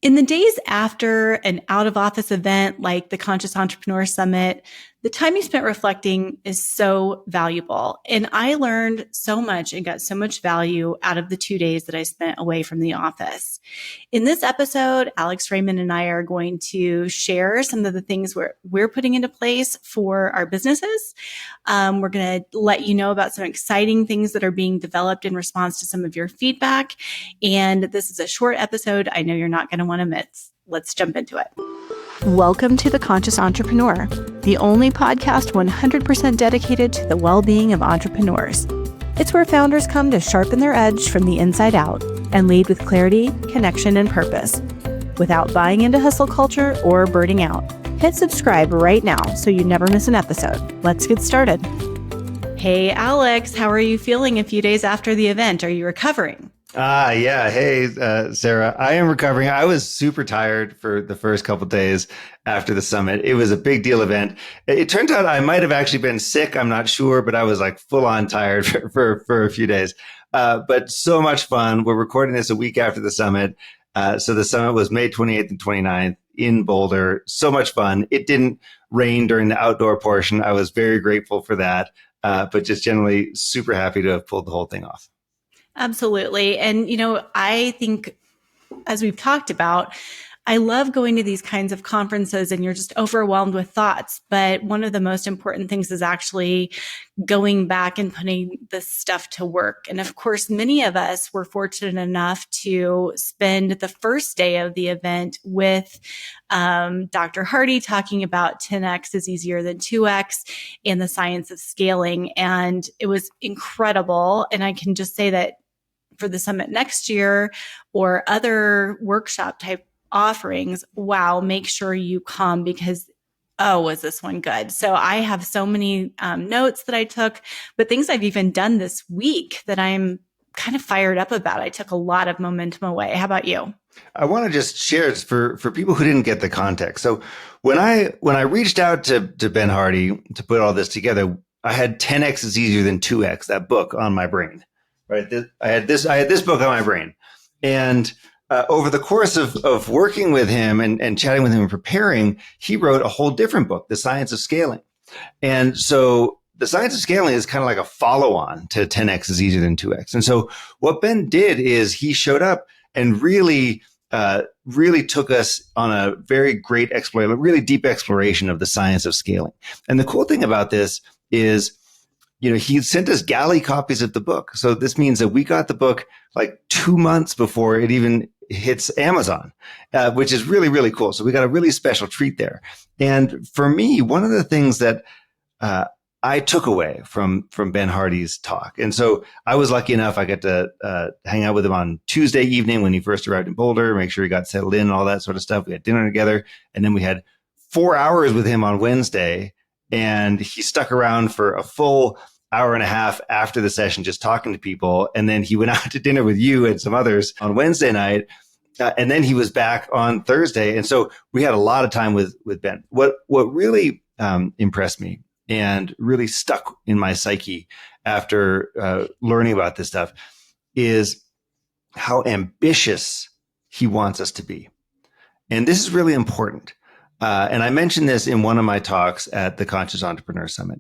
In the days after an out of office event like the Conscious Entrepreneur Summit, the time you spent reflecting is so valuable. And I learned so much and got so much value out of the 2 days that I spent away from the office. In this episode, Alex Raymond and I are going to share some of the things we're putting into place for our businesses. We're going to let you know about some exciting things that are being developed in response to some of your feedback. And this is a short episode I know you're not going to want to miss. Let's jump into it. Welcome to The Conscious Entrepreneur, the only podcast 100% dedicated to the well-being of entrepreneurs. It's where founders come to sharpen their edge from the inside out and lead with clarity, connection, and purpose, without buying into hustle culture or burning out. Hit subscribe right now so you never miss an episode. Let's get started. Hey, Alex, how are you feeling a few days after the event? Are you recovering? Yeah. Hey, Sarah, I am recovering. I was super tired for the first couple of days after the summit. It was a big deal event. It turns out I might have actually been sick. I'm not sure, but I was like full on tired for a few days. But so much fun. We're recording this a week after the summit. So the summit was May 28th and 29th in Boulder. So much fun. It didn't rain during the outdoor portion. I was very grateful for that. But just generally super happy to have pulled the whole thing off. Absolutely. And, I think, as we've talked about, I love going to these kinds of conferences and you're just overwhelmed with thoughts. But one of the most important things is actually going back and putting this stuff to work. And of course, many of us were fortunate enough to spend the first day of the event with Dr. Hardy talking about 10x is easier than 2x and the science of scaling. And it was incredible. And I can just say that for the summit next year or other workshop type offerings, wow, make sure you come because, was this one good? So I have so many notes that I took, but things I've even done this week that I'm kind of fired up about. I took a lot of momentum away. How about you? I want to just share for people who didn't get the context. So when I reached out to Ben Hardy to put all this together, I had 10x is easier than 2x, that book on my brain. Right. I had this book on my brain. And over the course of working with him and chatting with him and preparing, he wrote a whole different book, The Science of Scaling. And so The Science of Scaling is kind of like a follow-on to 10x is easier than 2x. And so what Ben did is he showed up and really took us on a very great exploration, a really deep exploration of the science of scaling. And the cool thing about this is, he sent us galley copies of the book. So this means that we got the book like 2 months before it even hits Amazon, which is really, really cool. So we got a really special treat there. And for me, one of the things that I took away from Ben Hardy's talk, and so I was lucky enough, I got to hang out with him on Tuesday evening when he first arrived in Boulder, make sure he got settled in and all that sort of stuff. We had dinner together, and then we had 4 hours with him on Wednesday. And he stuck around for a full hour and a half after the session, just talking to people. And then he went out to dinner with you and some others on Wednesday night. And then he was back on Thursday. And so we had a lot of time with Ben. What really impressed me and really stuck in my psyche after learning about this stuff is how ambitious he wants us to be. And this is really important. And I mentioned this in one of my talks at the Conscious Entrepreneur Summit.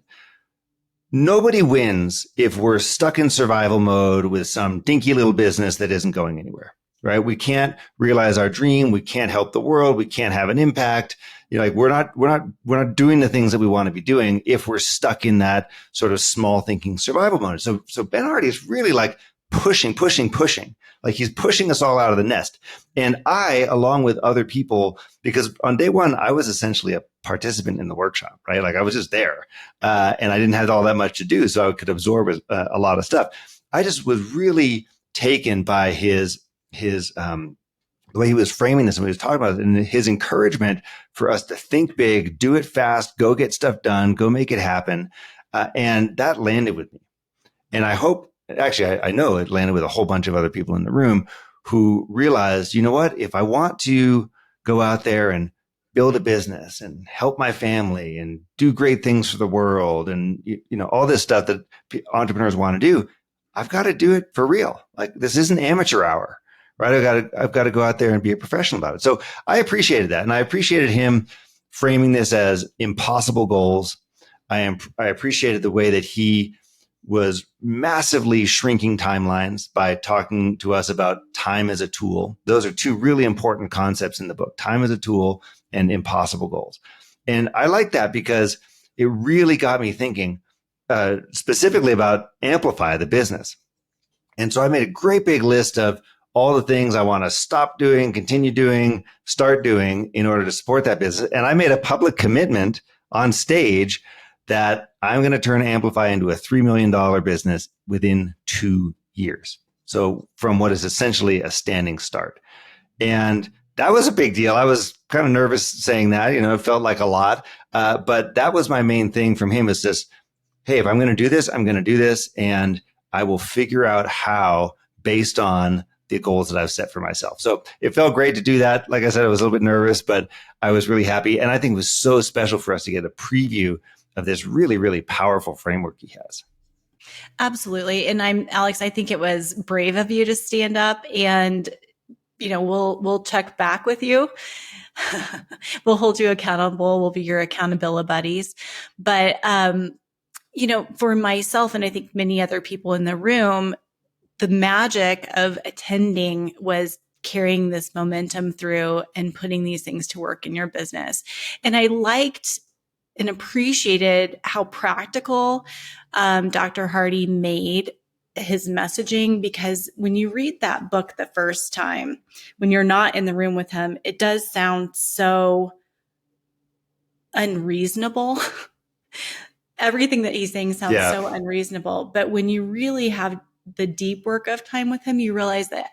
Nobody wins if we're stuck in survival mode with some dinky little business that isn't going anywhere, right? We can't realize our dream. We can't help the world. We can't have an impact. We're not doing the things that we want to be doing if we're stuck in that sort of small thinking survival mode. So Ben Hardy is really like pushing. Like he's pushing us all out of the nest. And I, along with other people, because on day one, I was essentially a participant in the workshop, right? Like I was just there and I didn't have all that much to do. So I could absorb a lot of stuff. I just was really taken by his the way he was framing this and what he was talking about and his encouragement for us to think big, do it fast, go get stuff done, go make it happen. And that landed with me. And I hope, actually, I know it landed with a whole bunch of other people in the room who realized, you know what, if I want to go out there and build a business and help my family and do great things for the world and, all this stuff that entrepreneurs want to do, I've got to do it for real. Like this isn't amateur hour, right? I've got to go out there and be a professional about it. So I appreciated that. And I appreciated him framing this as impossible goals. I appreciated the way that he was massively shrinking timelines by talking to us about time as a tool. Those are two really important concepts in the book, time as a tool and impossible goals. And I like that because it really got me thinking specifically about AMplify, the business. And so I made a great big list of all the things I want to stop doing, continue doing, start doing in order to support that business. And I made a public commitment on stage that I'm going to turn AMplify into a $3 million business within 2 years. So from what is essentially a standing start. And that was a big deal. I was kind of nervous saying that, it felt like a lot. But that was my main thing from him is just, hey, if I'm going to do this, I'm going to do this. And I will figure out how based on the goals that I've set for myself. So it felt great to do that. Like I said, I was a little bit nervous, but I was really happy. And I think it was so special for us to get a preview of this really, really powerful framework he has. Absolutely. And Alex, I think it was brave of you to stand up and, we'll check back with you. We'll hold you accountable. We'll be your accountability buddies. But, for myself, and I think many other people in the room, the magic of attending was carrying this momentum through and putting these things to work in your business. And I liked and appreciated how practical Dr. Hardy made his messaging, because when you read that book the first time, when you're not in the room with him, it does sound so unreasonable. Everything that he's saying sounds so unreasonable. But when you really have the deep work of time with him, you realize that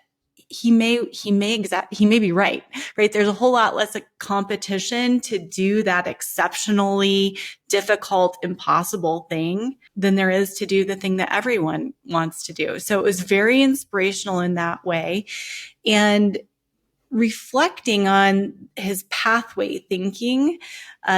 he may be right? There's a whole lot less competition to do that exceptionally difficult, impossible thing than there is to do the thing that everyone wants to do. So it was very inspirational in that way. And reflecting on his pathway thinking,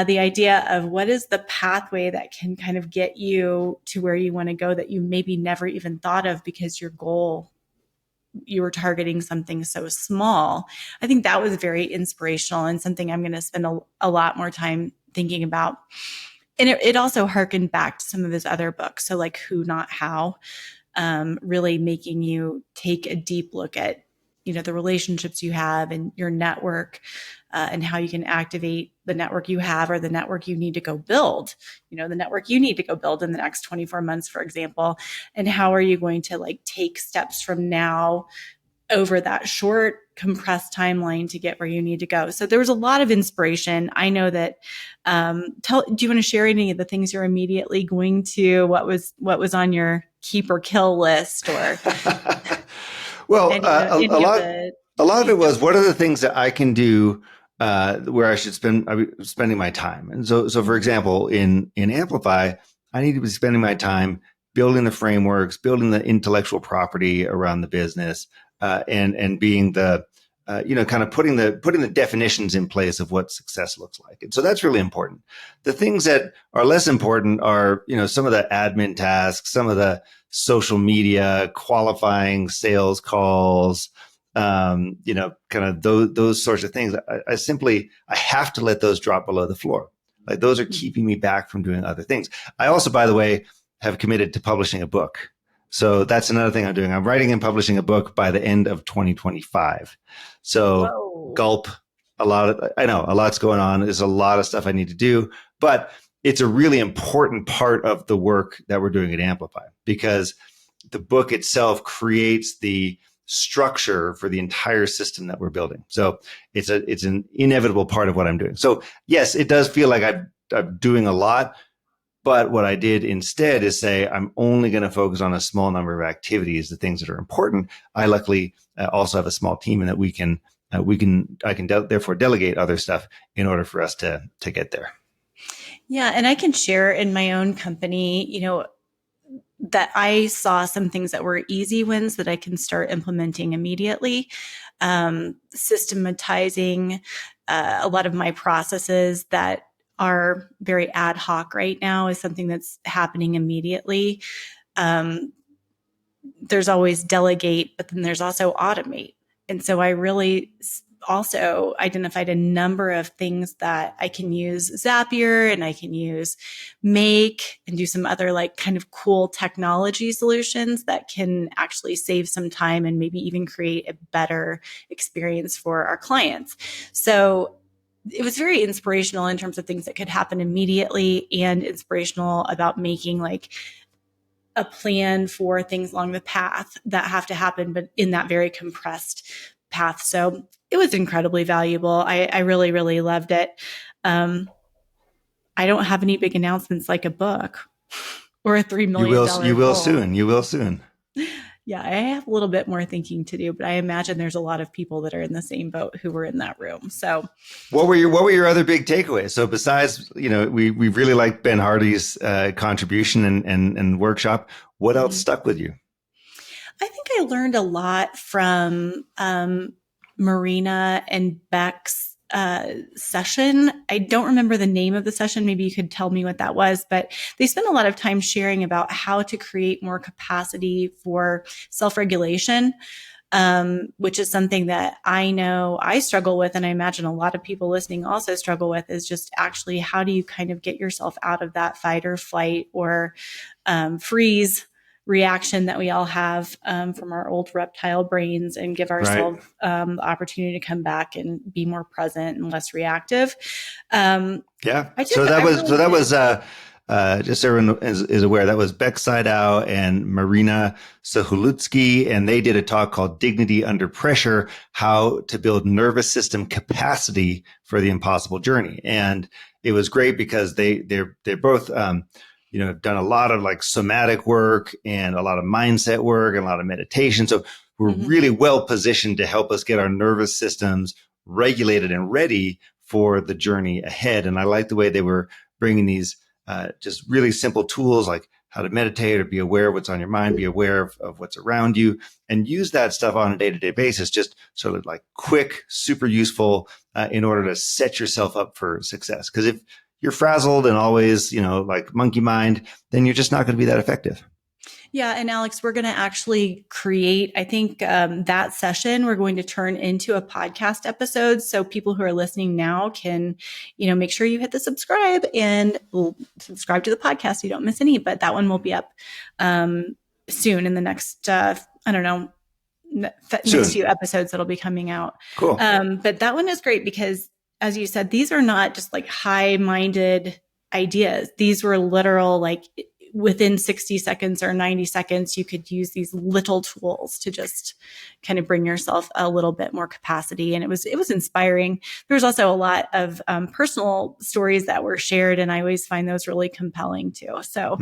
the idea of what is the pathway that can kind of get you to where you want to go that you maybe never even thought of because you were targeting something so small. I think that was very inspirational and something I'm going to spend a lot more time thinking about. And it also harkened back to some of his other books. So like Who, Not How, really making you take a deep look at the relationships you have and your network, and how you can activate the network you have or the network you need to go build, the network you need to go build in the next 24 months, for example. And how are you going to take steps from now over that short compressed timeline to get where you need to go? So there was a lot of inspiration. I know that, do you want to share any of the things you're immediately going to, what was on your keep or kill list, or well, a lot of it was, what are the things that I can do where I should spending my time? And so for example, in AMplify, I need to be spending my time building the frameworks, building the intellectual property around the business, and being the kind of putting the definitions in place of what success looks like. And so that's really important. The things that are less important are, some of the admin tasks, some of the social media, qualifying sales calls, kind of those sorts of things. I have to let those drop below the floor. Like those are keeping me back from doing other things. I also, by the way, have committed to publishing a book. So that's another thing I'm doing. I'm writing and publishing a book by the end of 2025. So Whoa. Gulp, I know a lot's going on. There's a lot of stuff I need to do, but it's a really important part of the work that we're doing at AMplify, because the book itself creates the structure for the entire system that we're building. So it's an inevitable part of what I'm doing. So yes, it does feel like I'm doing a lot, but what I did instead is say, I'm only going to focus on a small number of activities, the things that are important. I luckily also have a small team, and that I can therefore delegate other stuff in order for us to get there. Yeah. And I can share in my own company, that I saw some things that were easy wins that I can start implementing immediately. Systematizing a lot of my processes that are very ad hoc right now is something that's happening immediately. There's always delegate, but then there's also automate. And so I really also identified a number of things that I can use Zapier and I can use Make and do some other like kind of cool technology solutions that can actually save some time and maybe even create a better experience for our clients. So it was very inspirational in terms of things that could happen immediately and inspirational about making like a plan for things along the path that have to happen, but in that very compressed path. So it was incredibly valuable. I really, really loved it. I don't have any big announcements like a book or a $3 million You will goal. soon. You will soon. Yeah, I have a little bit more thinking to do, but I imagine there's a lot of people that are in the same boat who were in that room. So what were your other big takeaways? So besides, we really liked Ben Hardy's contribution and workshop. What else stuck with you? I think I learned a lot from Marina and Beck's session. I don't remember the name of the session. Maybe you could tell me what that was, but they spent a lot of time sharing about how to create more capacity for self-regulation, which is something that I know I struggle with. And I imagine a lot of people listening also struggle with, is just actually how do you kind of get yourself out of that fight or flight or freeze reaction that we all have from our old reptile brains, and give ourselves the opportunity to come back and be more present and less reactive. Just so everyone is aware, that was Beck Seidau and Marina Sahulutsky, and they did a talk called Dignity Under Pressure, How to Build Nervous System Capacity for the Impossible Journey. And it was great because they're both have done a lot of like somatic work and a lot of mindset work and a lot of meditation. So we're really well positioned to help us get our nervous systems regulated and ready for the journey ahead. And I like the way they were bringing these just really simple tools like how to meditate or be aware of what's on your mind, be aware of what's around you, and use that stuff on a day-to-day basis, just sort of like quick, super useful in order to set yourself up for success. Because if you're frazzled and always, like monkey mind, then you're just not going to be that effective. Yeah. And Alex, we're going to actually create, I think that session we're going to turn into a podcast episode. So people who are listening now can, make sure you hit the subscribe and subscribe to the podcast so you don't miss any. But that one will be up soon in the next, next few episodes that'll be coming out. Cool. But that one is great because, as you said, these are not just like high-minded ideas. These were literal, like within 60 seconds or 90 seconds, you could use these little tools to just kind of bring yourself a little bit more capacity. And it was inspiring. There was also a lot of personal stories that were shared, and I always find those really compelling too. So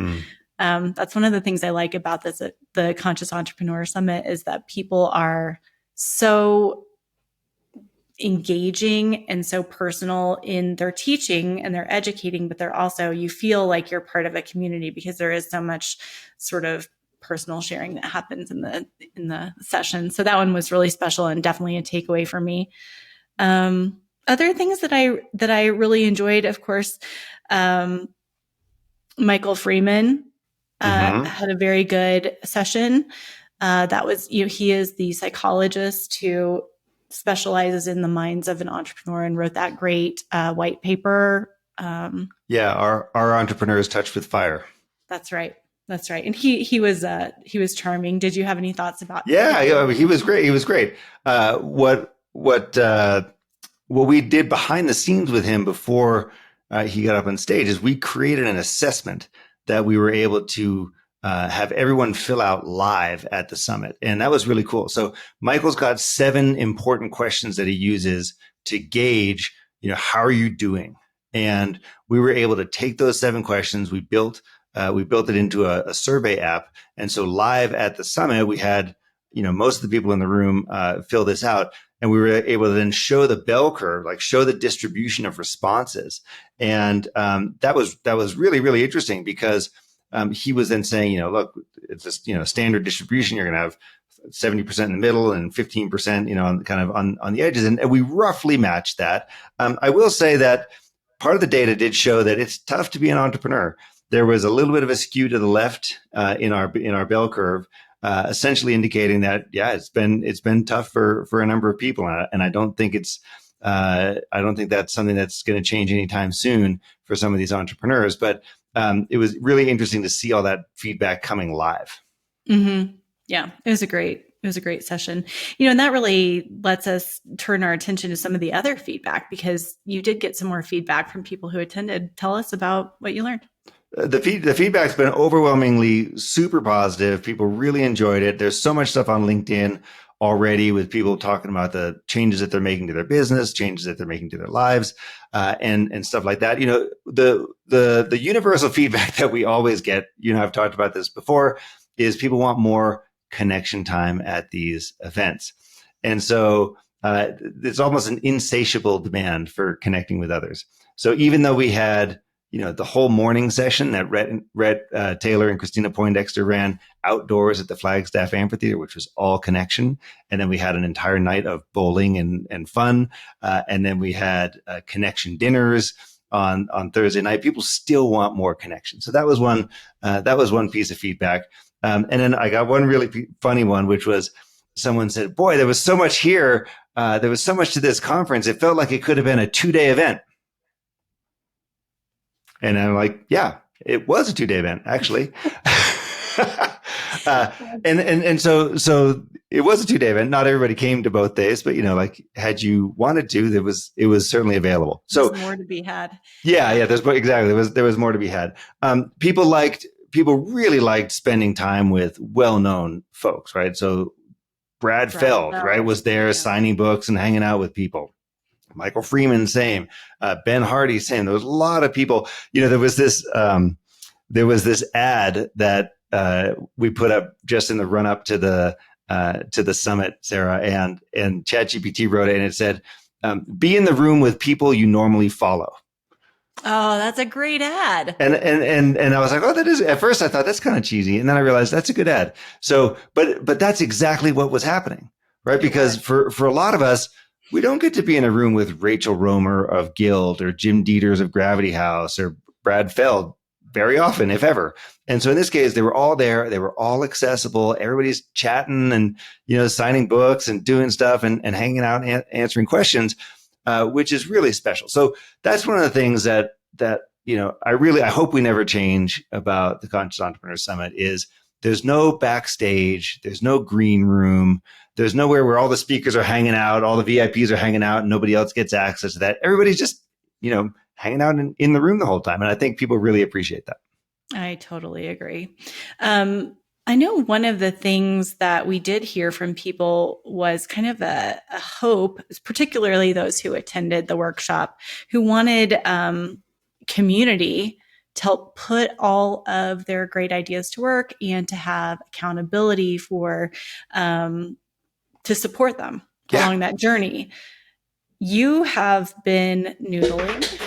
that's one of the things I like about this, the Conscious Entrepreneur Summit, is that people are so engaging and so personal in their teaching and their educating, but they're also, you feel like you're part of a community because there is so much sort of personal sharing that happens in the session. So that one was really special and definitely a takeaway for me. Other things that I really enjoyed, of course, Michael Freeman had a very good session. That was, he is the psychologist who specializes in the minds of an entrepreneur and wrote that great white paper. Our entrepreneurs touched with fire. That's right. And he was charming. Did you have any thoughts about? Yeah, he was great. What we did behind the scenes with him before he got up on stage is we created an assessment that we were able to have everyone fill out live at the summit. And that was really cool. So Michael's got 7 important questions that he uses to gauge, how are you doing? And we were able to take those 7 questions. We built it into a survey app. And so live at the summit, we had, most of the people in the room fill this out. And we were able to then show the bell curve, like show the distribution of responses. And that was really, really interesting because he was then saying, look, it's a standard distribution. You're going to have 70% in the middle and 15%, on the edges. And we roughly matched that. I will say that part of the data did show that it's tough to be an entrepreneur. There was a little bit of a skew to the left in our bell curve. essentially indicating that, yeah, it's been tough for a number of people. And I don't think I don't think that's something that's going to change anytime soon for some of these entrepreneurs. But it was really interesting to see all that feedback coming live. Mm-hmm. Yeah, it was a great session. And that really lets us turn our attention to some of the other feedback, because you did get some more feedback from people who attended. Tell us about what you learned. The feedback's been overwhelmingly super positive. People really enjoyed it. There's so much stuff on LinkedIn already with people talking about the changes that they're making to their business, changes that they're making to their lives, and stuff like that. The universal feedback that we always get, I've talked about this before, is people want more connection time at these events. And so it's almost an insatiable demand for connecting with others. So even though we had the whole morning session that Rhett Taylor and Christina Poindexter ran outdoors at the Flagstaff Amphitheater, which was all connection. And then we had an entire night of bowling and fun. And then we had connection dinners on Thursday night. People still want more connection. So that was one piece of feedback. And then I got one really funny one, which was someone said, boy, there was so much here. There was so much to this conference. It felt like it could have been a 2-day event. And I'm like, yeah, it was a 2-day event, actually. And so it was a 2-day event. Not everybody came to both days, but had you wanted to, it was certainly available. So there's more to be had. Yeah. There was more to be had. People really liked spending time with well-known folks, right? So Brad Feld, right, was there signing books and hanging out with people. Michael Freeman, same. Ben Hardy, same. There was a lot of people. There was this ad that we put up just in the run up to the summit, Sarah, and ChatGPT wrote it, and it said, "Be in the room with people you normally follow." Oh, that's a great ad. And I was like, oh, that is. At first, I thought that's kind of cheesy, and then I realized that's a good ad. So, but that's exactly what was happening, right? Because for a lot of us, we don't get to be in a room with Rachel Romer of Guild or Jim Dieters of Gravity House or Brad Feld very often, if ever. And so in this case, they were all there. They were all accessible. Everybody's chatting and, signing books and doing stuff and hanging out and answering questions, which is really special. So that's one of the things that I hope we never change about the Conscious Entrepreneur Summit is there's no backstage. There's no green room. There's nowhere where all the speakers are hanging out, all the VIPs are hanging out, and nobody else gets access to that. Everybody's just, hanging out in the room the whole time. And I think people really appreciate that. I totally agree. I know one of the things that we did hear from people was kind of a hope, particularly those who attended the workshop, who wanted community to help put all of their great ideas to work and to have accountability to support them along that journey. You have been noodling.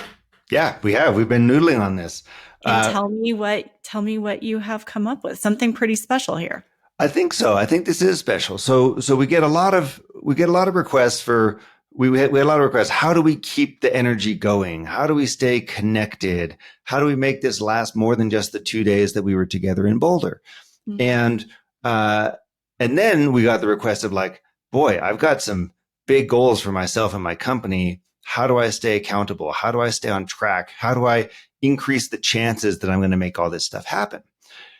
Yeah, we have. We've been noodling on this. And tell me what you have come up with. Something pretty special here. I think so. I think this is special. So we get a lot of requests for. We had a lot of requests. How do we keep the energy going? How do we stay connected? How do we make this last more than just the 2 days that we were together in Boulder? Mm-hmm. And then we got the request of like, boy, I've got some big goals for myself and my company. How do I stay accountable? How do I stay on track? How do I increase the chances that I'm going to make all this stuff happen?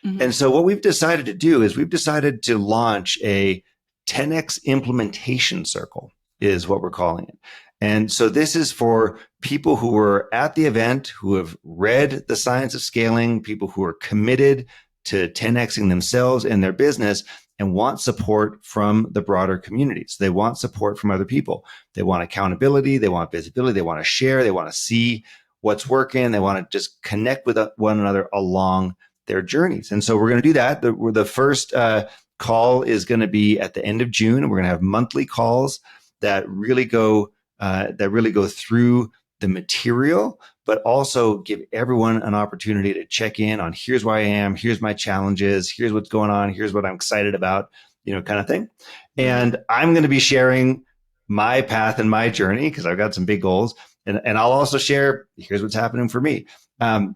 Mm-hmm. And so what we've decided to do is we've decided to launch a 10X implementation circle is what we're calling it. And so this is for people who were at the event, who have read The Science of Scaling, people who are committed to 10Xing themselves and their business and want support from the broader community. So they want support from other people. They want accountability. They want visibility. They want to share. They want to see what's working. They want to just connect with one another along their journeys. And so we're going to do that. The first call is going to be at the end of June. And we're going to have monthly calls that really go through the material, but also give everyone an opportunity to check in on here's where I am, here's my challenges, here's what's going on, here's what I'm excited about, kind of thing. And I'm going to be sharing my path and my journey because I've got some big goals. And I'll also share, here's what's happening for me. We're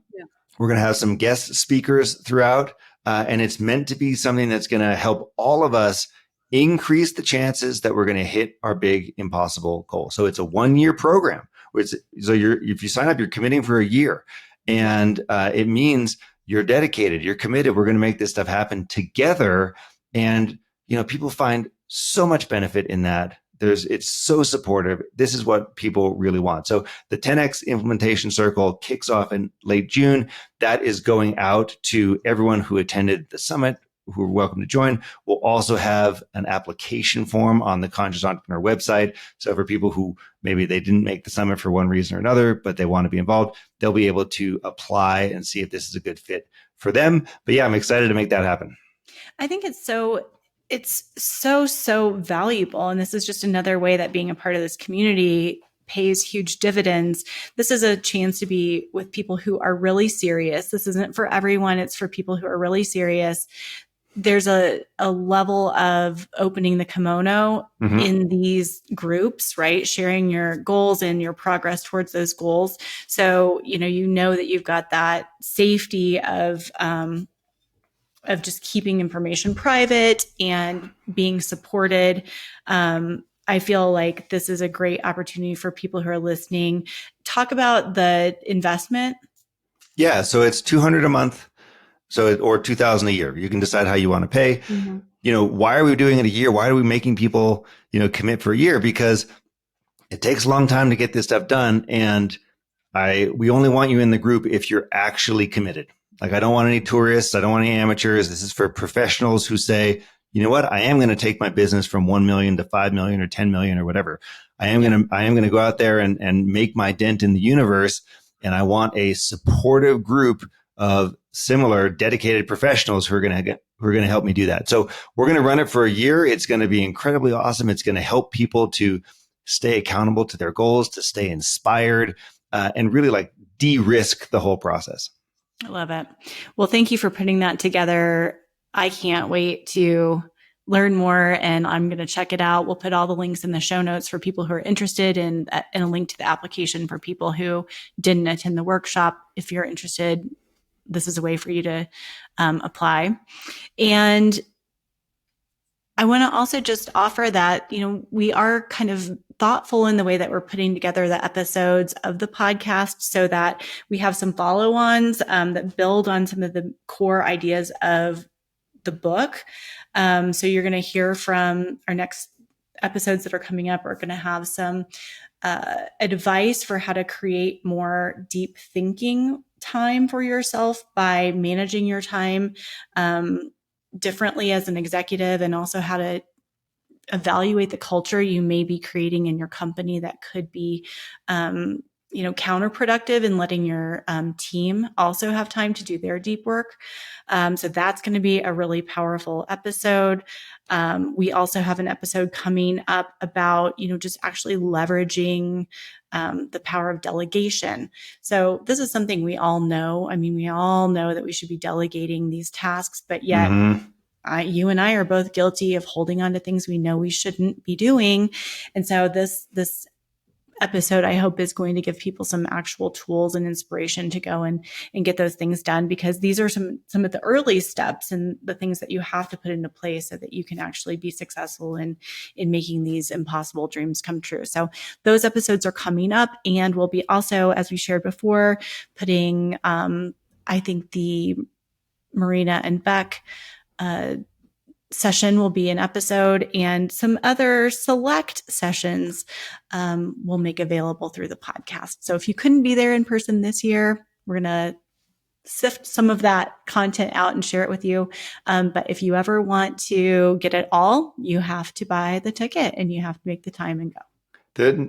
going to have some guest speakers throughout. And it's meant to be something that's going to help all of us increase the chances that we're going to hit our big impossible goal. So it's a 1-year program. If you sign up, you're committing for a year, and it means you're dedicated, you're committed. We're going to make this stuff happen together. And, people find so much benefit in that. It's so supportive. This is what people really want. So the 10X implementation circle kicks off in late June. That is going out to everyone who attended the summit, who are welcome to join. We'll also have an application form on the Conscious Entrepreneur website. So for people who maybe they didn't make the summit for one reason or another, but they want to be involved, they'll be able to apply and see if this is a good fit for them. But yeah, I'm excited to make that happen. I think it's so valuable. And this is just another way that being a part of this community pays huge dividends. This is a chance to be with people who are really serious. This isn't for everyone. It's for people who are really serious. There's a level of opening the kimono in these groups, right? Sharing your goals and your progress towards those goals. So, you know that you've got that safety of just keeping information private and being supported. I feel like this is a great opportunity for people who are listening. Talk about the investment. Yeah. So it's $200 a month. Or $2,000 a year. You can decide how you want to pay. Why are we doing it a year? Why are we making people, commit for a year? Because it takes a long time to get this stuff done. And we only want you in the group if you're actually committed. Like, I don't want any tourists. I don't want any amateurs. This is for professionals who say, you know what? I am going to take my business from 1 million to 5 million or 10 million or whatever. I am going to go out there and make my dent in the universe. And I want a supportive group of similar dedicated professionals who are going to help me do that. So we're going to run it for a year. It's going to be incredibly awesome. It's going to help people to stay accountable to their goals, to stay inspired, and really de-risk the whole process. I love it. Well, thank you for putting that together. I can't wait to learn more, and I'm going to check it out. We'll put all the links in the show notes for people who are interested, and a link to the application for people who didn't attend the workshop. If you're interested, this is a way for you to apply. And I want to also just offer that, we are kind of thoughtful in the way that we're putting together the episodes of the podcast so that we have some follow-ons that build on some of the core ideas of the book. So you're going to hear from our next episodes that are coming up are going to have some advice for how to create more deep thinking time for yourself by managing your time differently as an executive, and also how to evaluate the culture you may be creating in your company that could be counterproductive in letting your team also have time to do their deep work. So that's going to be a really powerful episode. We also have an episode coming up about, just actually leveraging the power of delegation. So this is something we all know. I mean, we all know that we should be delegating these tasks, but yet you and I are both guilty of holding on to things we know we shouldn't be doing. And so this episode, I hope, is going to give people some actual tools and inspiration to go and get those things done, because these are some of the early steps and the things that you have to put into place so that you can actually be successful in making these impossible dreams come true. So those episodes are coming up, and we'll be also, as we shared before, putting, I think the Marina and Beck session will be an episode, and some other select sessions we'll make available through the podcast. So if you couldn't be there in person this year, we're going to sift some of that content out and share it with you. But if you ever want to get it all, you have to buy the ticket and you have to make the time and go.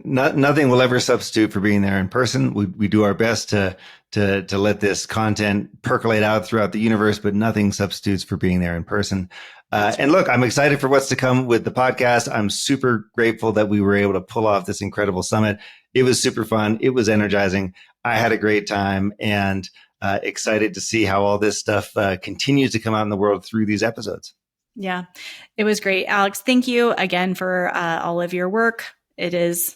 Nothing will ever substitute for being there in person. We do our best to let this content percolate out throughout the universe, but nothing substitutes for being there in person. And look, I'm excited for what's to come with the podcast. I'm super grateful that we were able to pull off this incredible summit. It was super fun. It was energizing. I had a great time, and excited to see how all this stuff continues to come out in the world through these episodes. Yeah, it was great. Alex, thank you again for all of your work. It is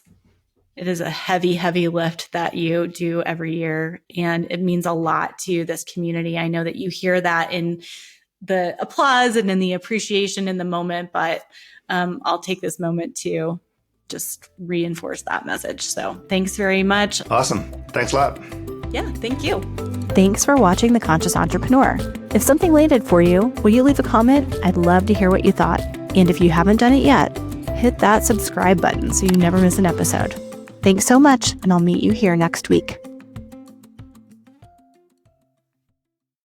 a heavy, heavy lift that you do every year, and it means a lot to this community. I know that you hear that in the applause and in the appreciation in the moment, but I'll take this moment to just reinforce that message. So thanks very much. Awesome. Thanks a lot. Yeah, thank you. Thanks for watching The Conscious Entrepreneur. If something landed for you, will you leave a comment? I'd love to hear what you thought. And if you haven't done it yet, hit that subscribe button so you never miss an episode. Thanks so much, and I'll meet you here next week.